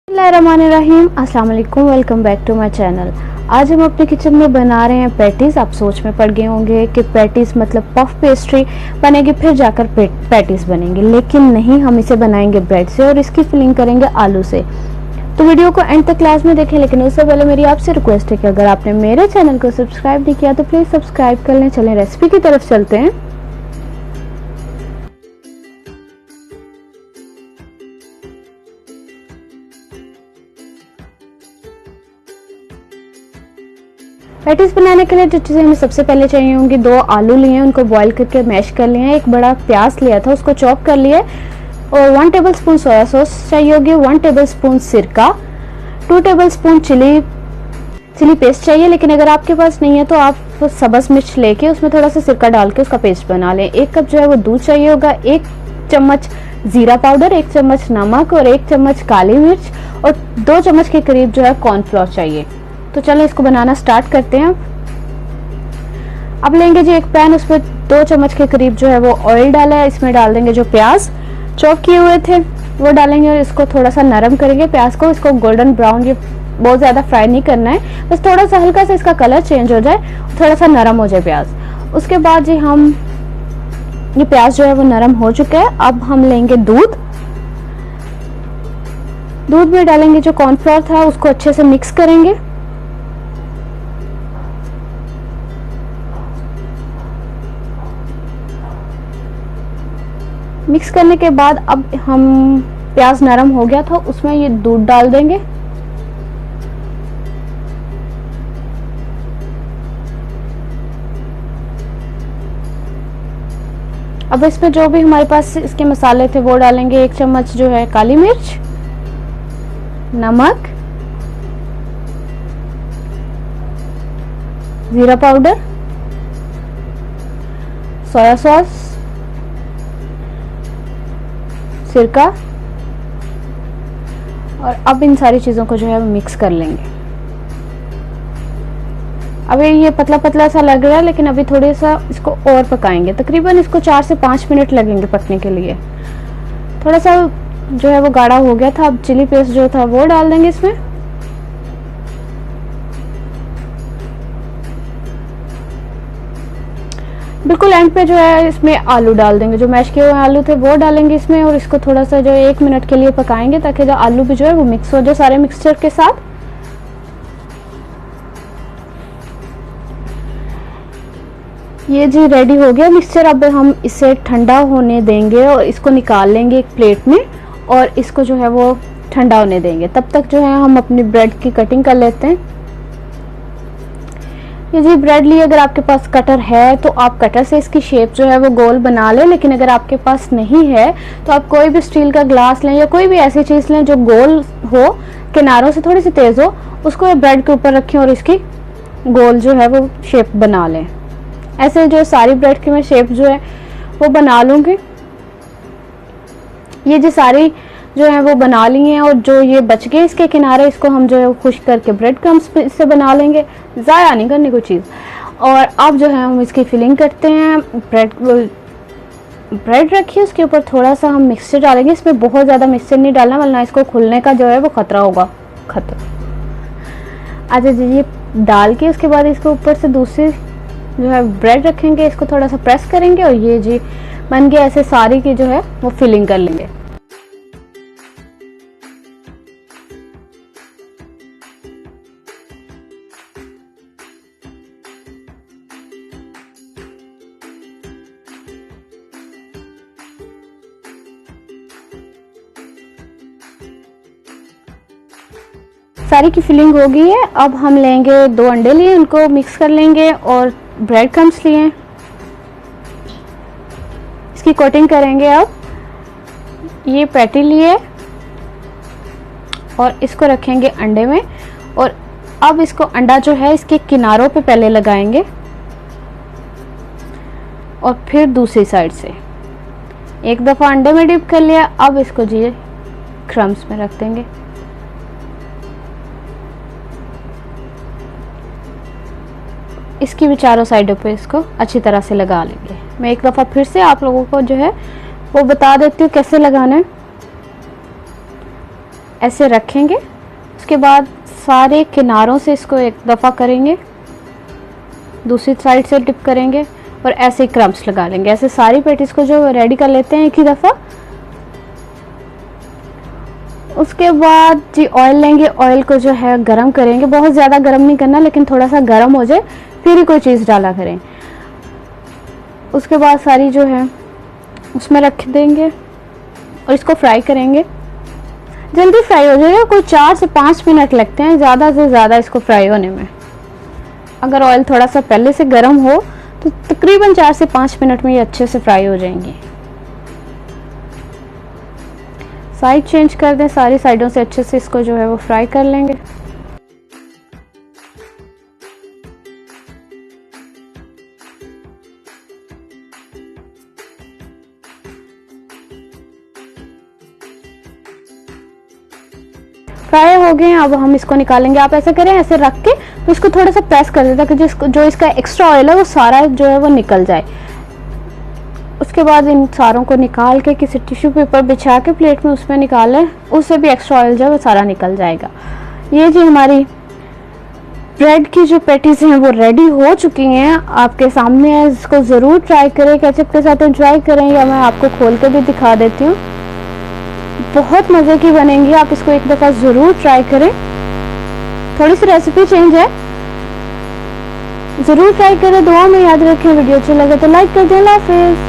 बिस्मिल्लाहिर्रहमानिर्रहीम, अस्सलाम वालेकुम, welcome back to my channel. आज हम अपने किचन में बना रहे हैं पैटीज। आप सोच में पड़ गए होंगे कि पैटीज मतलब पफ पेस्ट्री बनेगी फिर जाकर पैटीज बनेंगे, लेकिन नहीं, हम इसे बनाएंगे ब्रेड से और इसकी फिलिंग करेंगे आलू से। तो वीडियो को एंड तक क्लास में देखें, लेकिन उससे पहले मेरी आपसे रिक्वेस्ट है कि अगर आपने मेरे चैनल को सब्सक्राइब नहीं किया तो प्लीज़ सब्सक्राइब कर लें। चलें रेसिपी की तरफ चलते हैं। पैटीज बनाने के लिए जो चीज़ें हमें सबसे पहले चाहिए होंगी, 2 आलू लिए हैं, उनको बॉईल करके मैश कर लिए हैं, एक बड़ा प्याज लिया था उसको चॉप कर लिया, और 1 टेबलस्पून सोया सॉस चाहिए होगी, 1 टेबलस्पून सिरका, 2 टेबलस्पून चिली पेस्ट चाहिए, लेकिन अगर आपके पास नहीं है तो आप सब्ज़ मिर्च लेके उसमें थोड़ा सा सिरका डाल के उसका पेस्ट बना लें। 1 कप जो है वो दूध चाहिए होगा, 1 चम्मच जीरा पाउडर, 1 चम्मच नमक और 1 चम्मच काली मिर्च और 2 चम्मच के करीब जो है कॉर्नफ्लोर चाहिए। तो चलो इसको बनाना स्टार्ट करते हैं। अब लेंगे जी एक पैन, उस पर 2 चम्मच के करीब जो है वो ऑयल डाला है, इसमें डाल देंगे जो प्याज चॉप किए हुए थे वो डालेंगे और इसको थोड़ा सा नरम करेंगे प्याज को। इसको गोल्डन ब्राउन, ये बहुत ज़्यादा फ्राई नहीं करना है, बस थोड़ा सा हल्का सा इसका कलर चेंज हो जाए, थोड़ा सा नरम हो जाए प्याज। उसके बाद जी ये प्याज जो है वो नरम हो चुका है। अब हम लेंगे दूध में डालेंगे जो कॉर्नफ्लोर था, उसको अच्छे से मिक्स करेंगे। मिक्स करने के बाद अब हम प्याज नरम हो गया था, उसमें ये दूध डाल देंगे। अब इसमें जो भी हमारे पास इसके मसाले थे वो डालेंगे। 1 चम्मच जो है काली मिर्च, नमक, जीरा पाउडर, सोया सॉस, सिरका, और अब इन सारी चीज़ों को जो है मिक्स कर लेंगे। अभी ये पतला पतला सा लग रहा है, लेकिन अभी थोड़ा सा इसको और पकाएंगे। तकरीबन इसको 4 से 5 मिनट लगेंगे पकने के लिए। थोड़ा सा जो है वो गाढ़ा हो गया था। अब चिली पेस्ट जो था वो डाल देंगे इसमें। बिल्कुल एंड पे जो है इसमें आलू डाल देंगे, जो मैश किए हुए आलू थे वो डालेंगे इसमें, और इसको थोड़ा सा जो 1 मिनट के लिए पकाएंगे ताकि जो आलू भी जो है वो मिक्स हो जाए सारे मिक्सचर के साथ। ये जी रेडी हो गया मिक्सचर। अब हम इसे ठंडा होने देंगे और इसको निकाल लेंगे एक प्लेट में, और इसको जो है वो ठंडा होने देंगे। तब तक जो है हम अपनी ब्रेड की कटिंग कर लेते हैं। ये जी ब्रेड ली, अगर आपके पास कटर है तो आप कटर से इसकी शेप जो है वो गोल बना लें, लेकिन अगर आपके पास नहीं है तो आप कोई भी स्टील का ग्लास लें या कोई भी ऐसी चीज़ लें जो गोल हो, किनारों से थोड़ी सी तेज़ हो, उसको ब्रेड के ऊपर रखें और इसकी गोल जो है वो शेप बना लें। ऐसे जो सारी ब्रेड की मैं शेप जो है वो बना लूँगी। ये जो सारी जो है वो बना ली हैं, और जो ये बच गए इसके किनारे, इसको हम जो है वो खुश करके ब्रेड क्रम्स से बना लेंगे, ज़ाया नहीं करनी कोई चीज़। और अब जो है हम इसकी फिलिंग करते हैं। ब्रेड रखिए, उसके ऊपर थोड़ा सा हम मिक्सचर डालेंगे। इसमें बहुत ज़्यादा मिक्सचर नहीं डालना, वरना इसको खुलने का जो है वो खतरा होगा। अच्छा जी, ये डाल के उसके बाद इसके ऊपर से दूसरी जो है ब्रेड रखेंगे, इसको थोड़ा सा प्रेस करेंगे और ये जी बन गया। ऐसे सारी की जो है वो फिलिंग कर लेंगे। सारी की फिलिंग हो गई है। अब हम लेंगे 2 अंडे लिए, उनको मिक्स कर लेंगे, और ब्रेड क्रम्स लिए, इसकी कोटिंग करेंगे। अब ये पैटी लिए और इसको रखेंगे अंडे में, और अब इसको अंडा जो है इसके किनारों पे पहले लगाएंगे और फिर दूसरी साइड से। एक दफ़ा अंडे में डिप कर लिया, अब इसको जी क्रम्स में रख देंगे। इसकी भी चारों साइडों पे इसको अच्छी तरह से लगा लेंगे। मैं एक दफ़ा फिर से आप लोगों को जो है वो बता देती हूँ कैसे लगाना है। ऐसे रखेंगे। उसके बाद सारे किनारों से इसको एक दफ़ा करेंगे, दूसरी साइड से डिप करेंगे और ऐसे ही क्रम्स लगा लेंगे। ऐसे सारी पैटीज को जो रेडी कर लेते हैं एक ही दफ़ा। उसके बाद जी ऑयल लेंगे, ऑयल को जो है गरम करेंगे, बहुत ज़्यादा गरम नहीं करना, लेकिन थोड़ा सा गरम हो जाए फिर ही कोई चीज़ डाला करें। उसके बाद सारी जो है उसमें रख देंगे और इसको फ्राई करेंगे। जल्दी फ्राई हो जाएगा, कोई 4 से 5 मिनट लगते हैं ज़्यादा से ज़्यादा इसको फ्राई होने में। अगर ऑयल थोड़ा सा पहले से गर्म हो तो तकरीबन 4 से 5 मिनट में ये अच्छे से फ्राई हो जाएंगी। साइड चेंज कर दें, सारी साइडों से अच्छे से इसको जो है वो फ्राई कर लेंगे। फ्राई हो गए हैं, अब हम इसको निकालेंगे। आप ऐसा करें, ऐसे रख के तो इसको थोड़ा सा प्रेस कर दें ताकि जो इसका एक्स्ट्रा ऑयल है वो सारा जो है वो निकल जाए। उसके बाद इन सारों को निकाल के किसी टिश्यू पेपर बिछा के प्लेट में उसमें निकालें, उससे भी एक्स्ट्रा ऑयल जो है वो सारा निकल जाएगा। ये जी हमारी ब्रेड की जो पैटीज हैं वो रेडी हो चुकी हैं, आपके सामने है। इसको ज़रूर ट्राई करें, केचप के साथ एंजॉय करें, या मैं आपको खोल के भी दिखा देती हूँ। बहुत मज़े की बनेंगी, आप इसको एक दफ़ा ज़रूर ट्राई करें। थोड़ी सी रेसिपी चेंज है, ज़रूर ट्राई करें। दुआ में याद रखें। वीडियो अच्छी लगे तो लाइक कर दें। अल्लाह हाफिज़।